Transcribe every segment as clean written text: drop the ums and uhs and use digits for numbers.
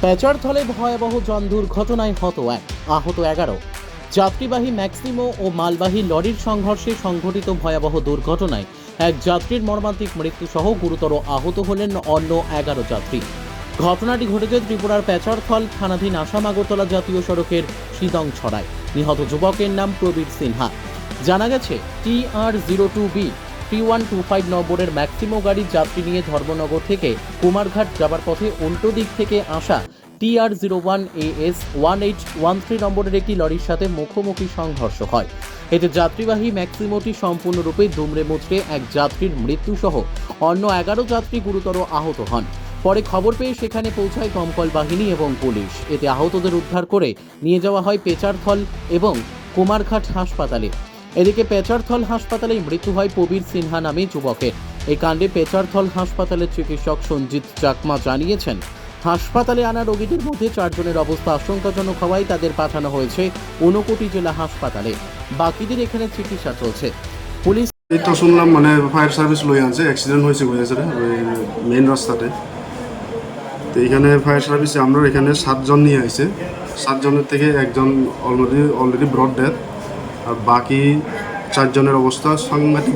পেচারথলে ভয়াবহ জন দুর্ঘটনায় হত 1, আহত 11। যাত্রীবাহী ম্যাক্সিমো ও মালবাহী লরির সংঘর্ষে সংঘটিত ভয়াবহ দুর্ঘটনায় এক যাত্রীর মর্মান্তিক মৃত্যুসহ গুরুতর আহত হলেন অন্য 11 যাত্রী। ঘটনাটি ঘটেছে ত্রিপুরার পেচারথল থানাধীন আসাম আগরতলা জাতীয় সড়কের সিদংছড়ায়। নিহত যুবকের নাম প্রবীর সিনহা। জানা গেছে TR02B 3125 নম্বরের ম্যাক্সিমো গাড়ির যাত্রী নিয়ে ধর্মনগর থেকে কুমারঘাট যাবার পথে উল্টো দিক থেকে আসা TR01AS 1813 নম্বরের একটি লরির সাথে মুখোমুখি সংঘর্ষ হয়। এতে যাত্রীবাহী ম্যাক্সিমোটি সম্পূর্ণরূপে দুমড়ে মুচড়ে এক যাত্রীর মৃত্যুসহ অন্য 11 যাত্রী গুরুতর আহত হন। পরে খবর পেয়ে সেখানে পৌঁছায় দমকল বাহিনী এবং পুলিশ। এতে আহতদের উদ্ধার করে নিয়ে যাওয়া হয় পেচারথল এবং কুমারঘাট হাসপাতালে। এদিকে পেচারথল হাসপাতালেই মৃত্যু হয় প্রবীর সিনহা নামে যুবকের। এই কাণ্ডে পেচারথল হাসপাতালের চিকিৎসক সঞ্জিত চাকমা জানিয়েছেন, হাসপাতালে আনা রোগীদের মধ্যে 4 জনের অবস্থা আশঙ্কাজনক হওয়ায় তাদের পাঠানো হয়েছে ঊনকোটি জেলা হাসপাতালে। বাকিদের এখানে চিকিৎসা চলছে। পুলিশ এই তো শুনলাম মানে ফায়ার সার্ভিস লই আনছে, অ্যাক্সিডেন্ট হয়েছে ওই মেইন রাস্তাতে। তো এখানে ফায়ার সার্ভিসে আমরা এখানে 7 জন নিয়ে আইছে। 7 জনের থেকে একজন অলরেডি ব্রড ডেথ, আর বাকি 4 জনের অবস্থা সাংঘাতিক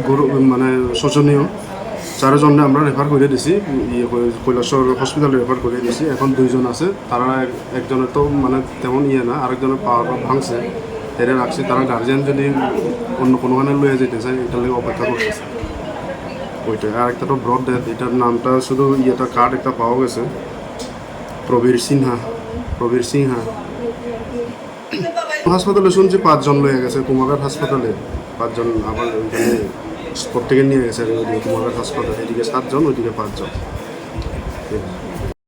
মানে শোচনীয়। 4 জনে আমরা রেফার করে দিছি, কৈলাসর হসপিটালে রেফার করে দিছি। এখন 2 জন আছে, তারা একজনের তো মানে তেমন না, আরেকজনের পাওয়ার ভাঙছে, এরা রাখছে। তারা গার্জিয়ান যদি অন্য কোনোখানে লইয়া যেতে চায় এটার লেগে অপেক্ষা করতেছে। ওইটা আর একটা তো ব্রড ডেথ, এটার নামটা শুধু কার্ড একটা পাওয়া গেছে, প্রবীর সিনহা। হাসপাতালে শুনছি 5 জন লয়ে গেছে কুমারঘাট হাসপাতালে, 5 জন আবার ওইখানে প্রত্যেকে নিয়ে গেছে কুমারঘাট হাসপাতালে। এদিকে 7 জন, ওইদিকে 5 জন।